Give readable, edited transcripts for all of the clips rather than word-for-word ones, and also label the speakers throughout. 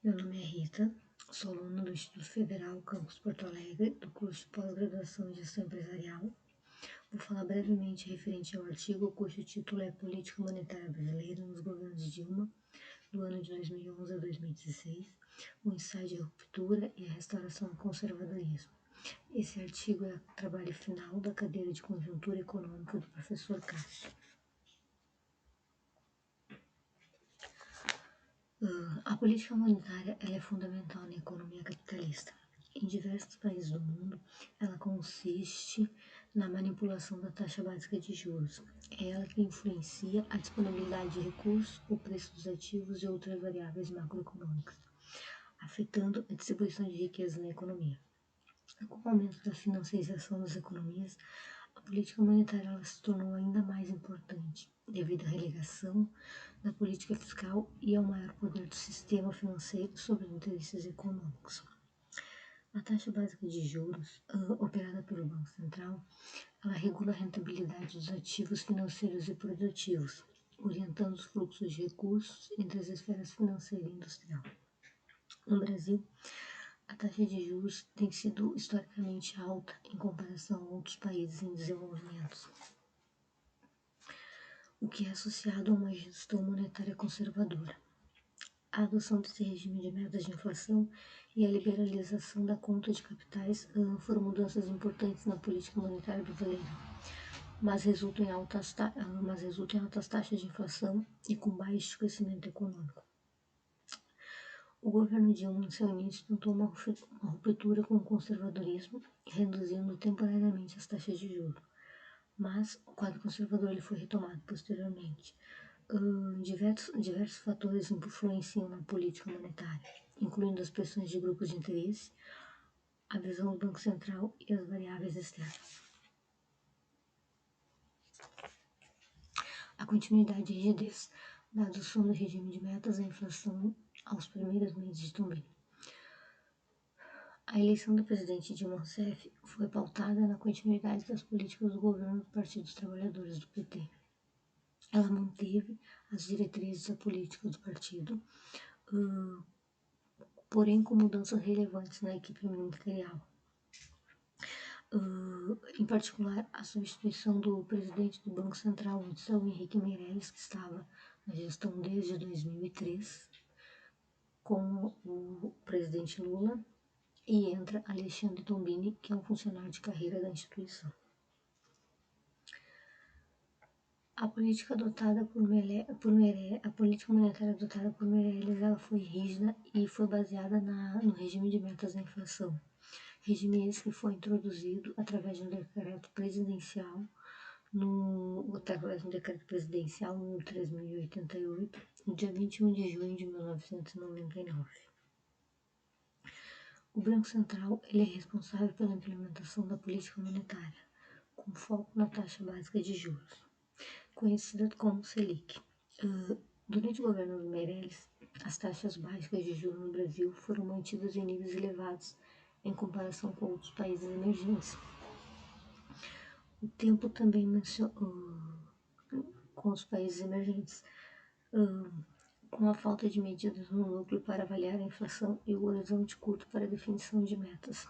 Speaker 1: Meu nome é Rita, sou aluna do Instituto Federal Campus Porto Alegre, do curso de pós-graduação em Gestão Empresarial. Vou falar brevemente referente ao artigo, cujo título é Política Monetária Brasileira nos Governos de Dilma, do ano de 2011 a 2016, o ensaio de ruptura e a restauração do conservadorismo. Esse artigo é o trabalho final da cadeira de Conjuntura Econômica do professor Cássio. A política monetária ela é fundamental na economia capitalista. Em diversos países do mundo, ela consiste na manipulação da taxa básica de juros. É ela que influencia a disponibilidade de recursos, o preço dos ativos e outras variáveis macroeconômicas, afetando a distribuição de riqueza na economia. Com o aumento da financiarização das economias, a política monetária ela se tornou ainda mais importante, devido à relegação da política fiscal e ao maior poder do sistema financeiro sobre os interesses econômicos. A taxa básica de juros, operada pelo Banco Central, ela regula a rentabilidade dos ativos financeiros e produtivos, orientando os fluxos de recursos entre as esferas financeira e industrial. No Brasil, a taxa de juros tem sido historicamente alta em comparação a outros países em desenvolvimento, o que é associado a uma gestão monetária conservadora. A adoção desse regime de metas de inflação e a liberalização da conta de capitais foram mudanças importantes na política monetária brasileira, mas resultam em altas taxas de inflação e com baixo crescimento econômico. O governo Dilma, no seu início, tentou uma ruptura com o conservadorismo, reduzindo temporariamente as taxas de juros, mas o quadro conservador ele foi retomado posteriormente. Diversos fatores influenciam na política monetária, incluindo as pressões de grupos de interesse, a visão do Banco Central e as variáveis externas. A continuidade e rigidez da adoção do regime de metas à inflação aos primeiros meses de Tombini. A eleição do presidente Dilma Rousseff foi pautada na continuidade das políticas do governo do Partido dos Trabalhadores do PT. Ela manteve as diretrizes da política do partido, porém com mudanças relevantes na equipe ministerial. Em particular, a substituição do presidente do Banco Central, o Henrique Meirelles, que estava na gestão desde 2003, com o presidente Lula, e entra Alexandre Tombini, que é um funcionário de carreira da instituição. A política monetária adotada por Meirelles ela foi rígida e foi baseada no regime de metas da inflação. Regime esse que foi introduzido através de um decreto presidencial no 3088, no dia 21 de junho de 1999. O Banco Central ele é responsável pela implementação da política monetária, com foco na taxa básica de juros, conhecida como Selic. Durante o governo do Meirelles, as taxas básicas de juros no Brasil foram mantidas em níveis elevados em comparação com outros países emergentes. O tempo também com os países emergentes, com a falta de medidas no núcleo para avaliar a inflação e o horizonte curto para a definição de metas.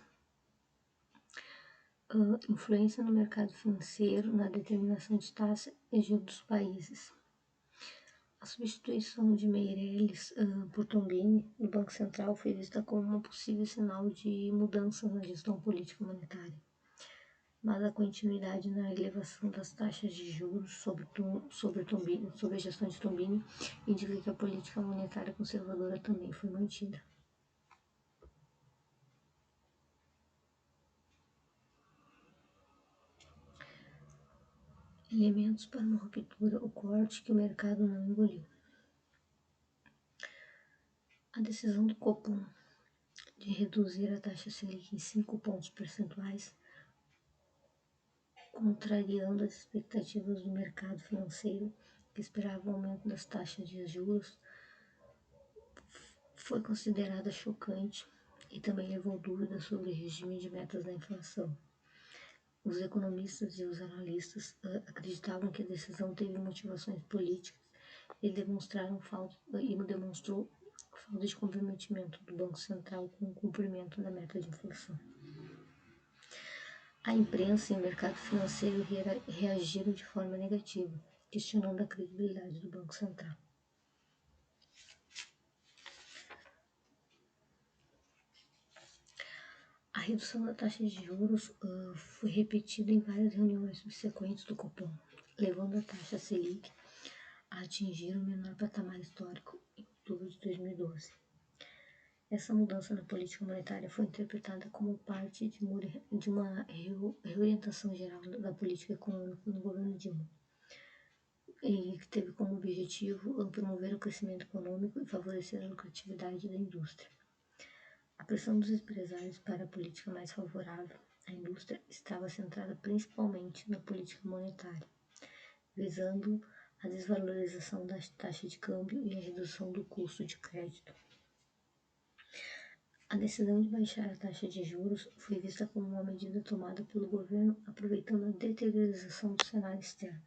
Speaker 1: Influência no mercado financeiro, na determinação de taxa e juros dos países. A substituição de Meirelles por Tombini no Banco Central foi vista como um possível sinal de mudança na gestão política monetária, mas a continuidade na elevação das taxas de juros sobre a gestão de Tombini indica que a política monetária conservadora também foi mantida. Elementos para uma ruptura, o corte que o mercado não engoliu. A decisão do Copom de reduzir a taxa Selic em 5 pontos percentuais, contrariando as expectativas do mercado financeiro, que esperava o aumento das taxas de juros, foi considerada chocante e também levou dúvidas sobre o regime de metas da inflação. Os economistas e os analistas acreditavam que a decisão teve motivações políticas e demonstrou falta de comprometimento do Banco Central com o cumprimento da meta de inflação. A imprensa e o mercado financeiro reagiram de forma negativa, questionando a credibilidade do Banco Central. A redução da taxa de juros foi repetida em várias reuniões subsequentes do Copom, levando a taxa Selic a atingir o menor patamar histórico em outubro de 2012. Essa mudança na política monetária foi interpretada como parte de uma reorientação geral da política econômica no governo Dilma, e que teve como objetivo promover o crescimento econômico e favorecer a lucratividade da indústria. A pressão dos empresários para a política mais favorável à indústria estava centrada principalmente na política monetária, visando a desvalorização da taxa de câmbio e a redução do custo de crédito. A decisão de baixar a taxa de juros foi vista como uma medida tomada pelo governo aproveitando a deteriorização do cenário externo,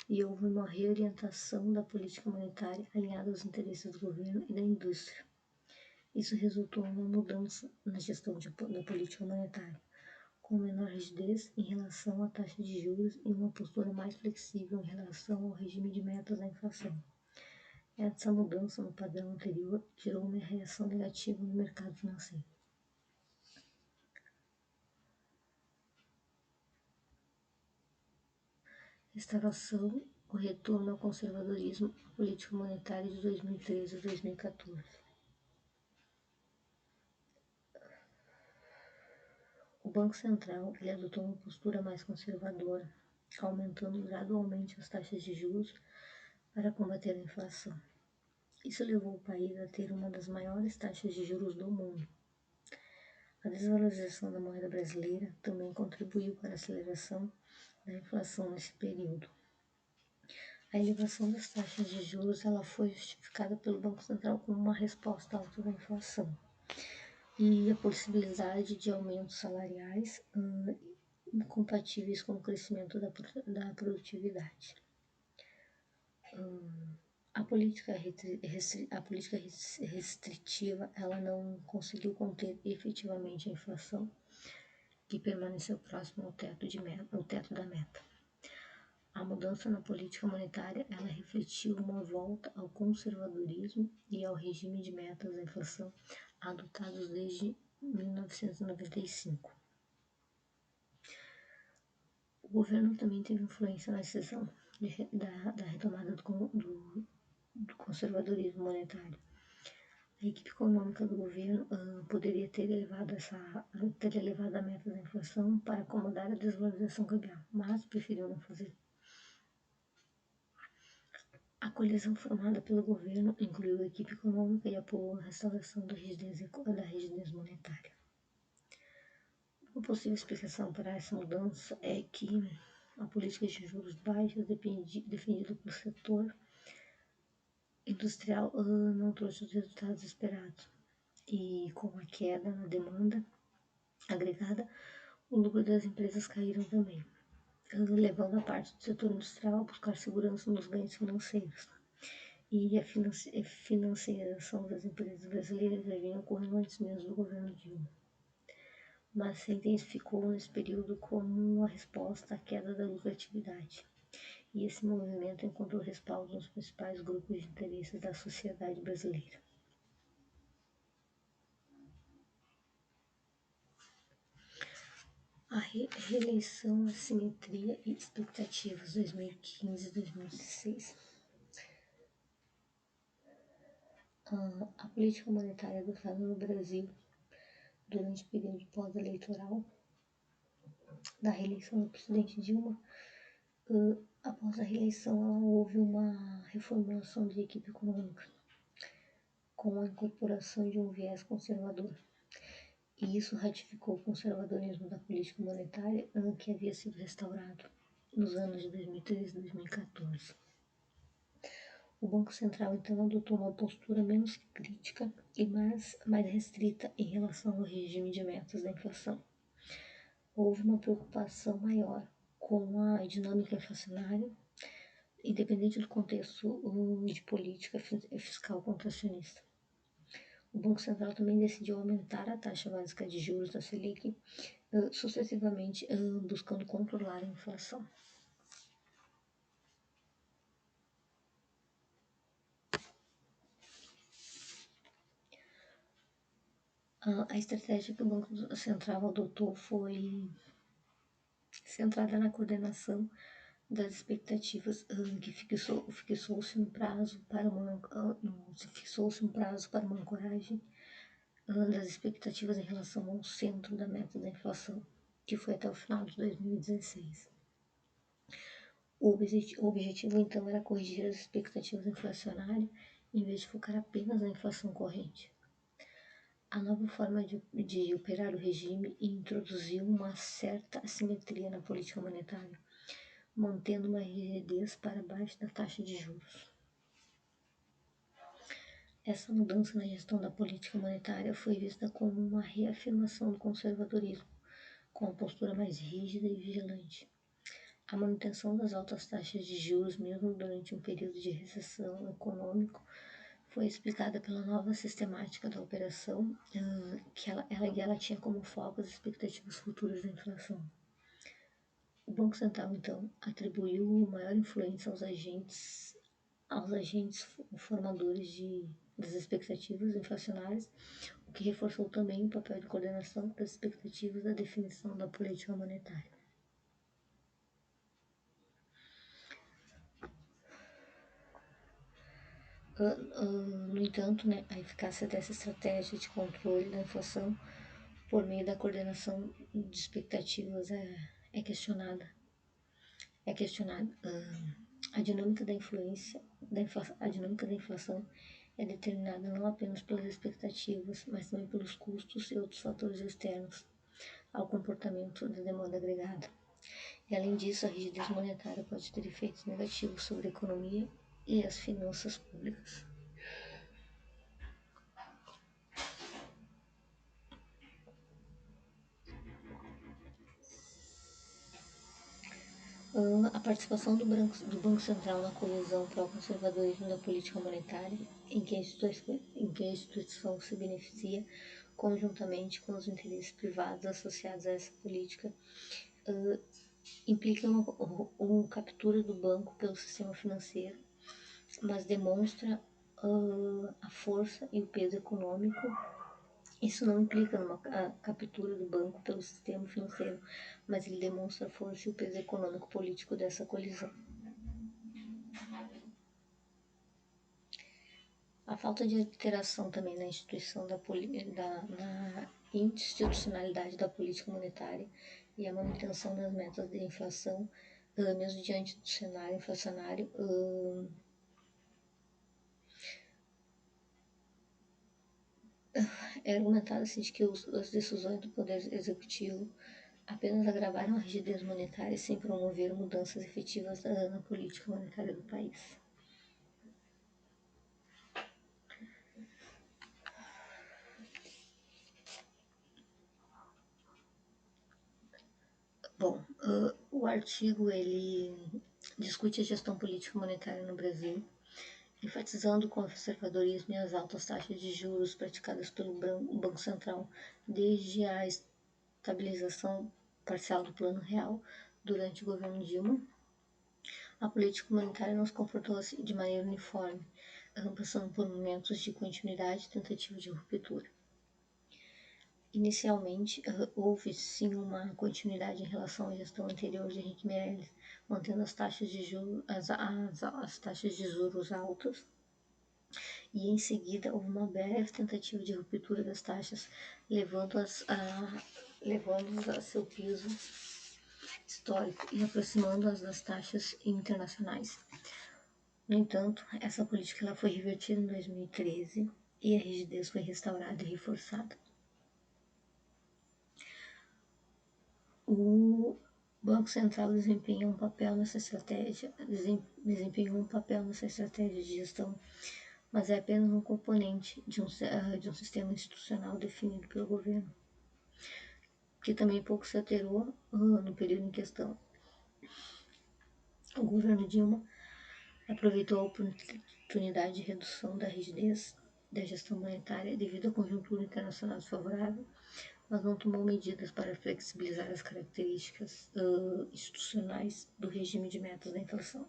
Speaker 1: e houve uma reorientação da política monetária alinhada aos interesses do governo e da indústria. Isso resultou em uma mudança na gestão da política monetária, com menor rigidez em relação à taxa de juros e uma postura mais flexível em relação ao regime de metas da inflação. Essa mudança no padrão anterior gerou uma reação negativa no mercado financeiro. Restauração, o retorno ao conservadorismo, a política monetária de 2013 a 2014. O Banco Central adotou uma postura mais conservadora, aumentando gradualmente as taxas de juros para combater a inflação. Isso levou o país a ter uma das maiores taxas de juros do mundo. A desvalorização da moeda brasileira também contribuiu para a aceleração da inflação nesse período. A elevação das taxas de juros foi justificada pelo Banco Central como uma resposta alta da inflação e a possibilidade de aumentos salariais incompatíveis com o crescimento da produtividade. A política restritiva ela não conseguiu conter efetivamente a inflação, que permaneceu próximo ao teto da meta. A mudança na política monetária ela refletiu uma volta ao conservadorismo e ao regime de metas da inflação adotados desde 1995. O governo também teve influência na decisão da retomada do conservadorismo monetário. A equipe econômica do governo poderia ter elevado a meta da inflação para acomodar a desvalorização cambial, mas preferiu não fazer. A coalizão formada pelo governo incluiu a equipe econômica e apoiou a restauração da rigidez monetária. Uma possível explicação para essa mudança é que a política de juros baixos defendida pelo setor industrial não trouxe os resultados esperados, e com a queda na demanda agregada, o lucro das empresas caíram também, levando a parte do setor industrial a buscar segurança nos ganhos financeiros. E a financiarização das empresas brasileiras já vinha ocorrendo antes mesmo do governo Dilma, mas se intensificou nesse período como uma resposta à queda da lucratividade. E esse movimento encontrou respaldo nos principais grupos de interesses da sociedade brasileira. A reeleição, assimetria e expectativas 2015-2016. A política monetária adotada no Brasil durante o período pós-eleitoral da reeleição do presidente Dilma, após a reeleição houve uma reformulação da equipe econômica, com a incorporação de um viés conservador. E isso ratificou o conservadorismo da política monetária que havia sido restaurado nos anos de 2013 e 2014. O Banco Central, então, adotou uma postura menos crítica e mais restrita em relação ao regime de metas da inflação. Houve uma preocupação maior com a dinâmica inflacionária, independente do contexto de política fiscal contracionista. O Banco Central também decidiu aumentar a taxa básica de juros da Selic, sucessivamente buscando controlar a inflação. A estratégia que o Banco Central adotou foi centrada na coordenação das expectativas que fixou-se um prazo para uma fixou-se um prazo para uma ancoragem das expectativas em relação ao centro da meta da inflação, que foi até o final de 2016. O objetivo então era corrigir as expectativas inflacionárias em vez de focar apenas na inflação corrente. A nova forma de operar o regime introduziu uma certa assimetria na política monetária, mantendo uma rigidez para baixo da taxa de juros. Essa mudança na gestão da política monetária foi vista como uma reafirmação do conservadorismo, com uma postura mais rígida e vigilante. A manutenção das altas taxas de juros, mesmo durante um período de recessão econômica, foi explicada pela nova sistemática da operação, que ela tinha como foco as expectativas futuras da inflação. O Banco Central, então, atribuiu maior influência aos agentes formadores das expectativas inflacionárias, o que reforçou também o papel de coordenação das expectativas da definição da política monetária. No entanto, né, a eficácia dessa estratégia de controle da inflação por meio da coordenação de expectativas é questionada. A dinâmica da a dinâmica da inflação é determinada não apenas pelas expectativas, mas também pelos custos e outros fatores externos ao comportamento da demanda agregada. E, além disso, a rigidez monetária pode ter efeitos negativos sobre a economia e as finanças públicas. A participação do Banco Central na colisão pró-conservadorismo da política monetária, em que a instituição se beneficia conjuntamente com os interesses privados associados a essa política, implica uma captura do banco pelo sistema financeiro, mas demonstra a força e o peso econômico. Isso não implica uma captura do banco pelo sistema financeiro, mas ele demonstra a força e o peso econômico-político dessa colisão. A falta de alteração também na institucionalidade da política monetária e a manutenção das metas de inflação, mesmo diante do cenário inflacionário, é argumentado-se de que as decisões do Poder Executivo apenas agravaram a rigidez monetária sem promover mudanças efetivas na política monetária do país. Bom, o artigo ele discute a gestão política monetária no Brasil, enfatizando o conservadorismo e as altas taxas de juros praticadas pelo Banco Central desde a estabilização parcial do Plano Real durante o governo Dilma. A política monetária não se comportou assim de maneira uniforme, passando por momentos de continuidade e tentativa de ruptura. Inicialmente, houve sim uma continuidade em relação à gestão anterior de Henrique Meirelles, mantendo as taxas de juros, as taxas de juros altas, e em seguida houve uma breve tentativa de ruptura das taxas, levando-as a seu piso histórico e aproximando-as das taxas internacionais. No entanto, essa política ela foi revertida em 2013 e a rigidez foi restaurada e reforçada. O Banco Central desempenhou um papel nessa estratégia de gestão, mas é apenas um componente de um sistema institucional definido pelo governo, que também pouco se alterou no período em questão. O governo Dilma aproveitou a oportunidade de redução da rigidez da gestão monetária devido à conjuntura internacional desfavorável, mas não tomou medidas para flexibilizar as características institucionais do regime de metas da inflação.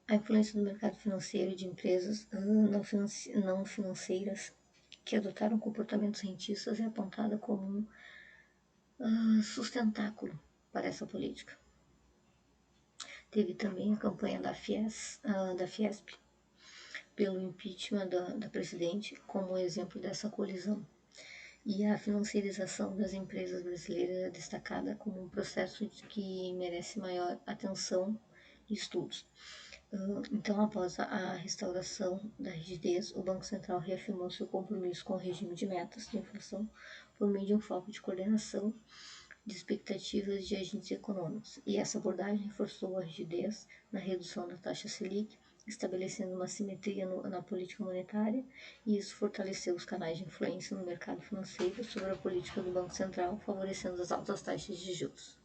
Speaker 1: A influência do mercado financeiro e de empresas não financeiras que adotaram comportamentos rentistas é apontada como um sustentáculo para essa política. Teve também a campanha da Fiesp pelo impeachment da presidente como exemplo dessa colisão. E a financiarização das empresas brasileiras é destacada como um processo que merece maior atenção e estudos. Então, após a restauração da rigidez, o Banco Central reafirmou seu compromisso com o regime de metas de inflação por meio de um foco de coordenação de expectativas de agentes econômicos. E essa abordagem reforçou a rigidez na redução da taxa Selic, estabelecendo uma simetria na política monetária, e isso fortaleceu os canais de influência no mercado financeiro sobre a política do Banco Central, favorecendo as altas taxas de juros.